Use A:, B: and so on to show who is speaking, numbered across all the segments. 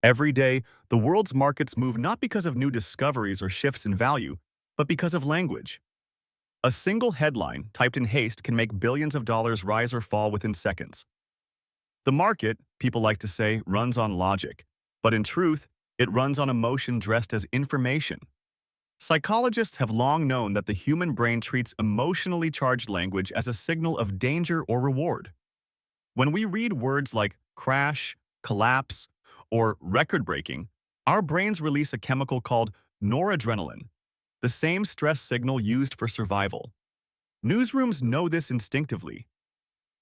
A: Every day, the world's markets move not because of new discoveries or shifts in value, but because of language. A single headline typed in haste can make billions of dollars rise or fall within seconds. The market, people like to say, runs on logic, but in truth, it runs on emotion dressed as information. Psychologists have long known that the human brain treats emotionally charged language as a signal of danger or reward. When we read words like crash, collapse, or record-breaking, our brains release a chemical called noradrenaline, the same stress signal used for survival. Newsrooms know this instinctively.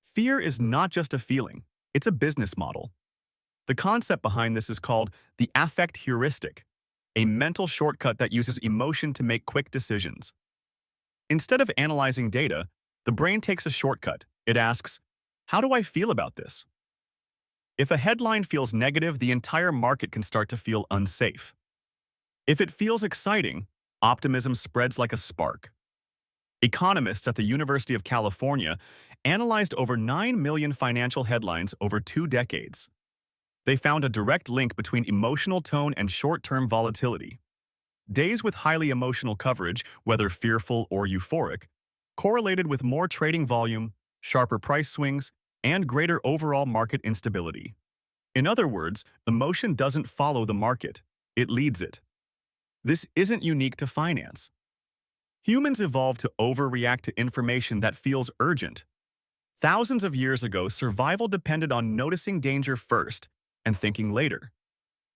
A: Fear is not just a feeling, it's a business model. The concept behind this is called the affect heuristic, a mental shortcut that uses emotion to make quick decisions. Instead of analyzing data, the brain takes a shortcut. It asks, how do I feel about this? If a headline feels negative, the entire market can start to feel unsafe. If it feels exciting, optimism spreads like a spark. Economists at the University of California analyzed over 9 million financial headlines over 2 decades. They found a direct link between emotional tone and short-term volatility. Days with highly emotional coverage, whether fearful or euphoric, correlated with more trading volume, sharper price swings, and greater overall market instability. In other words, emotion doesn't follow the market, it leads it. This isn't unique to finance. Humans evolved to overreact to information that feels urgent. Thousands of years ago, survival depended on noticing danger first and thinking later.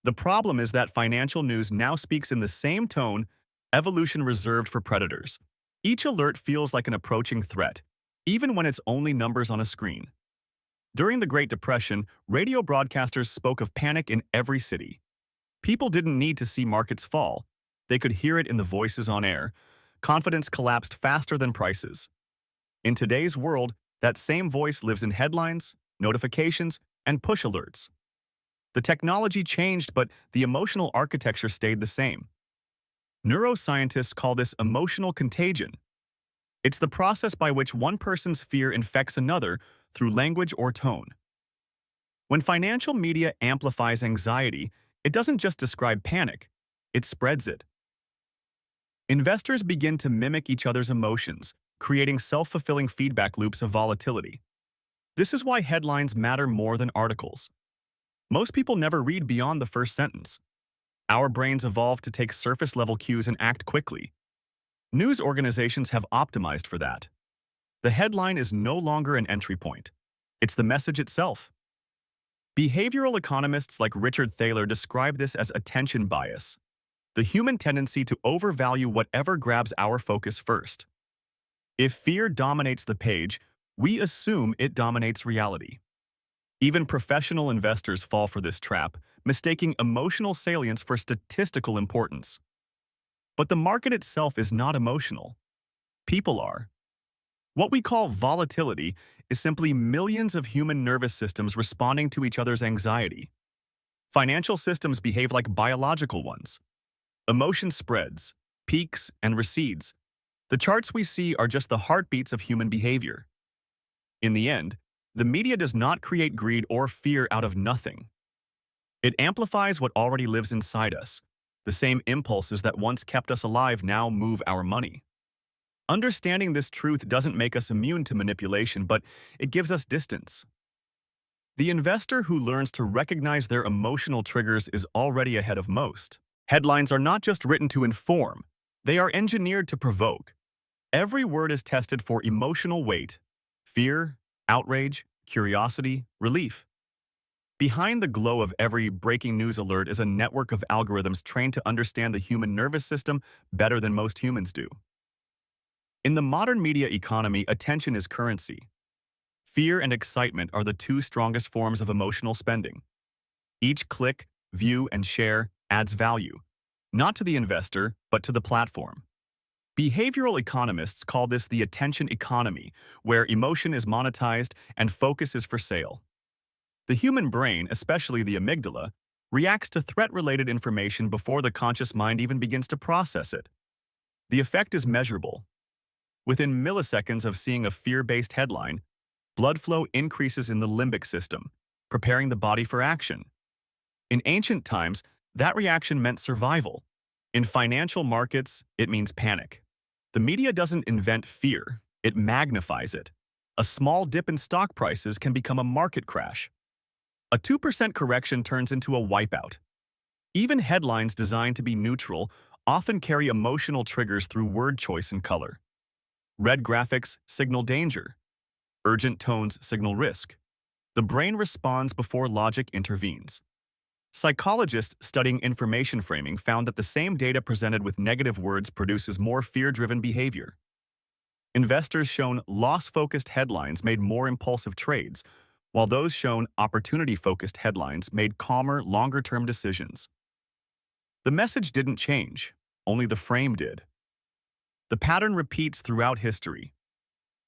A: The problem is that financial news now speaks in the same tone evolution reserved for predators. Each alert feels like an approaching threat, even when it's only numbers on a screen. During the Great Depression, radio broadcasters spoke of panic in every city. People didn't need to see markets fall. They could hear it in the voices on air. Confidence collapsed faster than prices. In today's world, that same voice lives in headlines, notifications, and push alerts. The technology changed, but the emotional architecture stayed the same. Neuroscientists call this emotional contagion. It's the process by which one person's fear infects another through language or tone. When financial media amplifies anxiety, it doesn't just describe panic, it spreads it. Investors begin to mimic each other's emotions, creating self-fulfilling feedback loops of volatility. This is why headlines matter more than articles. Most people never read beyond the first sentence. Our brains evolved to take surface-level cues and act quickly. News organizations have optimized for that. The headline is no longer an entry point. It's the message itself. Behavioral economists like Richard Thaler describe this as attention bias, the human tendency to overvalue whatever grabs our focus first. If fear dominates the page, we assume it dominates reality. Even professional investors fall for this trap, mistaking emotional salience for statistical importance. But the market itself is not emotional. People are. What we call volatility is simply millions of human nervous systems responding to each other's anxiety. Financial systems behave like biological ones. Emotion spreads, peaks, and recedes. The charts we see are just the heartbeats of human behavior. In the end, the media does not create greed or fear out of nothing. It amplifies what already lives inside us. The same impulses that once kept us alive now move our money. Understanding this truth doesn't make us immune to manipulation, but it gives us distance. The investor who learns to recognize their emotional triggers is already ahead of most. Headlines are not just written to inform, they are engineered to provoke. Every word is tested for emotional weight: fear, outrage, curiosity, relief. Behind the glow of every breaking news alert is a network of algorithms trained to understand the human nervous system better than most humans do. In the modern media economy, attention is currency. Fear and excitement are the two strongest forms of emotional spending. Each click, view, and share adds value, not to the investor, but to the platform. Behavioral economists call this the attention economy, where emotion is monetized and focus is for sale. The human brain, especially the amygdala, reacts to threat-related information before the conscious mind even begins to process it. The effect is measurable. Within milliseconds of seeing a fear-based headline, blood flow increases in the limbic system, preparing the body for action. In ancient times, that reaction meant survival. In financial markets, it means panic. The media doesn't invent fear, it magnifies it. A small dip in stock prices can become a market crash. A 2% correction turns into a wipeout. Even headlines designed to be neutral often carry emotional triggers through word choice and color. Red graphics signal danger. Urgent tones signal risk. The brain responds before logic intervenes. Psychologists studying information framing found that the same data presented with negative words produces more fear-driven behavior. Investors shown loss-focused headlines made more impulsive trades, while those shown opportunity-focused headlines made calmer, longer-term decisions. The message didn't change, only the frame did. The pattern repeats throughout history.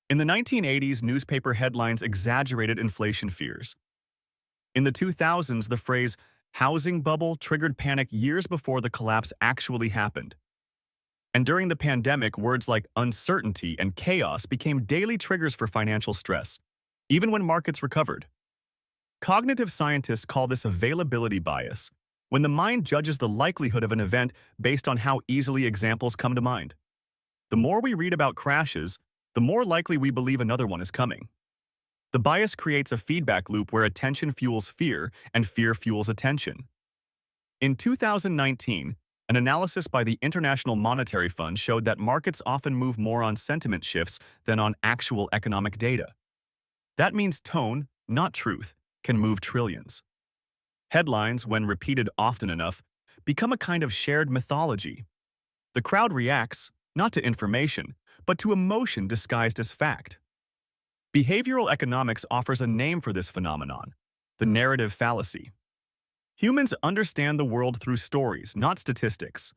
A: In the 1980s, newspaper headlines exaggerated inflation fears. In the 2000s, the phrase housing bubble triggered panic years before the collapse actually happened. And during the pandemic, words like uncertainty and chaos became daily triggers for financial stress, even when markets recovered. Cognitive scientists call this availability bias, when the mind judges the likelihood of an event based on how easily examples come to mind. The more we read about crashes, the more likely we believe another one is coming. The bias creates a feedback loop where attention fuels fear and fear fuels attention. In 2019, an analysis by the International Monetary Fund showed that markets often move more on sentiment shifts than on actual economic data. That means tone, not truth, can move trillions. Headlines, when repeated often enough, become a kind of shared mythology. The crowd reacts, not to information, but to emotion disguised as fact. Behavioral economics offers a name for this phenomenon: the narrative fallacy. Humans understand the world through stories, not statistics.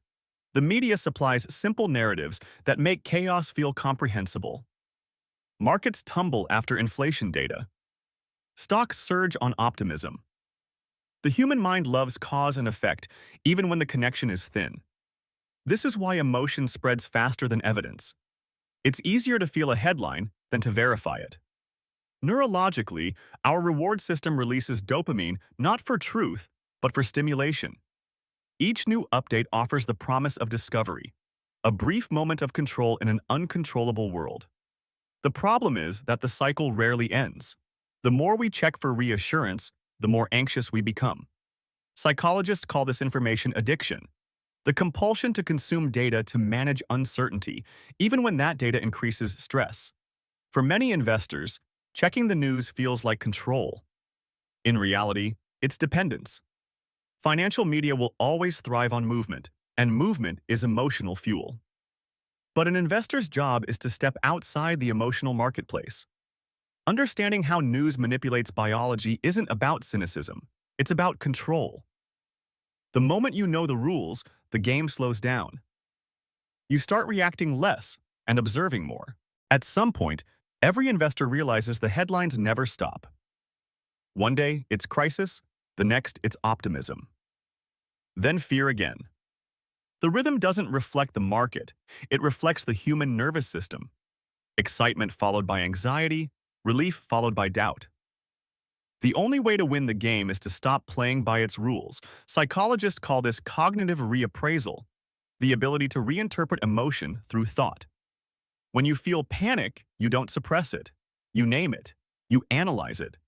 A: The media supplies simple narratives that make chaos feel comprehensible. Markets tumble after inflation data. Stocks surge on optimism. The human mind loves cause and effect, even when the connection is thin. This is why emotion spreads faster than evidence. It's easier to feel a headline than to verify it. Neurologically, our reward system releases dopamine not for truth, but for stimulation. Each new update offers the promise of discovery, a brief moment of control in an uncontrollable world. The problem is that the cycle rarely ends. The more we check for reassurance, the more anxious we become. Psychologists call this information addiction, the compulsion to consume data to manage uncertainty, even when that data increases stress. For many investors, checking the news feels like control. In reality, it's dependence. Financial media will always thrive on movement, and movement is emotional fuel. But an investor's job is to step outside the emotional marketplace. Understanding how news manipulates biology isn't about cynicism, it's about control. The moment you know the rules, the game slows down. You start reacting less and observing more. At some point, every investor realizes the headlines never stop. One day, it's crisis, the next, it's optimism. Then fear again. The rhythm doesn't reflect the market, it reflects the human nervous system. Excitement followed by anxiety, relief followed by doubt. The only way to win the game is to stop playing by its rules. Psychologists call this cognitive reappraisal, the ability to reinterpret emotion through thought. When you feel panic, you don't suppress it. You name it. You analyze it.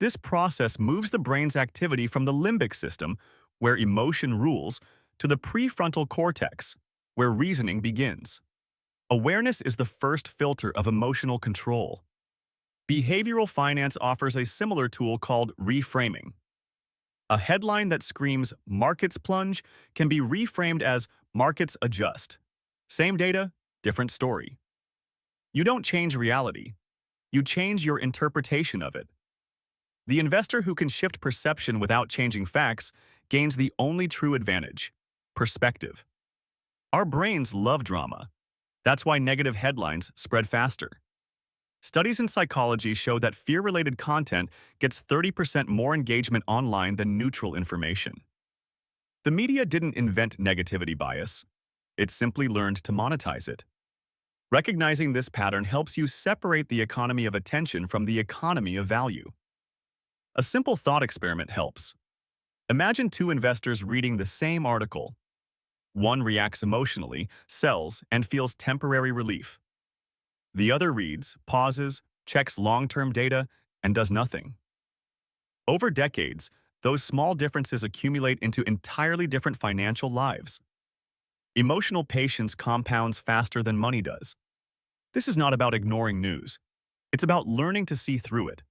A: This process moves the brain's activity from the limbic system, where emotion rules, to the prefrontal cortex, where reasoning begins. Awareness is the first filter of emotional control. Behavioral finance offers a similar tool called reframing. A headline that screams "markets plunge" can be reframed as "markets adjust." Same data, different story. You don't change reality. You change your interpretation of it. The investor who can shift perception without changing facts gains the only true advantage: perspective. Our brains love drama. That's why negative headlines spread faster. Studies in psychology show that fear-related content gets 30% more engagement online than neutral information. The media didn't invent negativity bias. It simply learned to monetize it. Recognizing this pattern helps you separate the economy of attention from the economy of value. A simple thought experiment helps. Imagine two investors reading the same article. One reacts emotionally, sells, and feels temporary relief. The other reads, pauses, checks long-term data, and does nothing. Over decades, those small differences accumulate into entirely different financial lives. Emotional patience compounds faster than money does. This is not about ignoring news. It's about learning to see through it.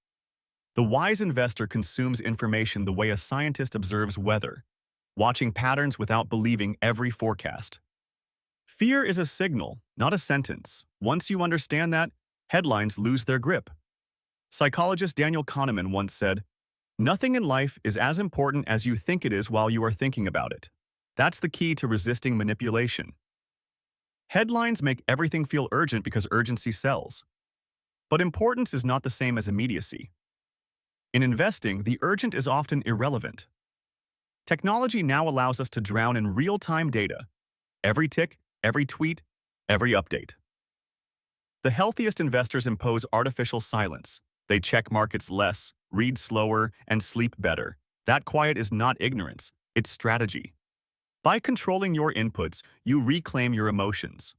A: The wise investor consumes information the way a scientist observes weather, watching patterns without believing every forecast. Fear is a signal, not a sentence. Once you understand that, headlines lose their grip. Psychologist Daniel Kahneman once said, "Nothing in life is as important as you think it is while you are thinking about it." That's the key to resisting manipulation. Headlines make everything feel urgent because urgency sells. But importance is not the same as immediacy. In investing, the urgent is often irrelevant. Technology now allows us to drown in real-time data. Every tick, every tweet, every update. The healthiest investors impose artificial silence. They check markets less, read slower, and sleep better. That quiet is not ignorance, it's strategy. By controlling your inputs, you reclaim your emotions.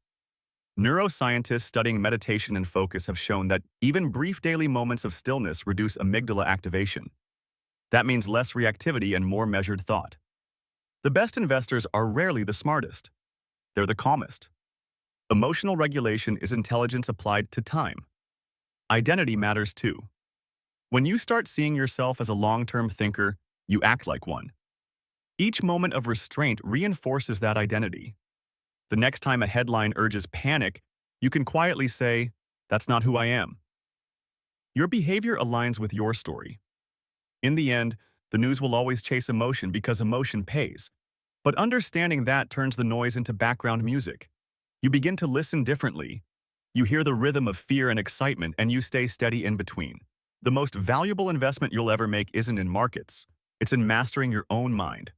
A: Neuroscientists studying meditation and focus have shown that even brief daily moments of stillness reduce amygdala activation. That means less reactivity and more measured thought. The best investors are rarely the smartest. They're the calmest. Emotional regulation is intelligence applied to time. Identity matters too. When you start seeing yourself as a long-term thinker, you act like one. Each moment of restraint reinforces that identity. The next time a headline urges panic, you can quietly say, "That's not who I am." Your behavior aligns with your story. In the end, the news will always chase emotion because emotion pays. But understanding that turns the noise into background music. You begin to listen differently. You hear the rhythm of fear and excitement, and you stay steady in between. The most valuable investment you'll ever make isn't in markets. It's in mastering your own mind.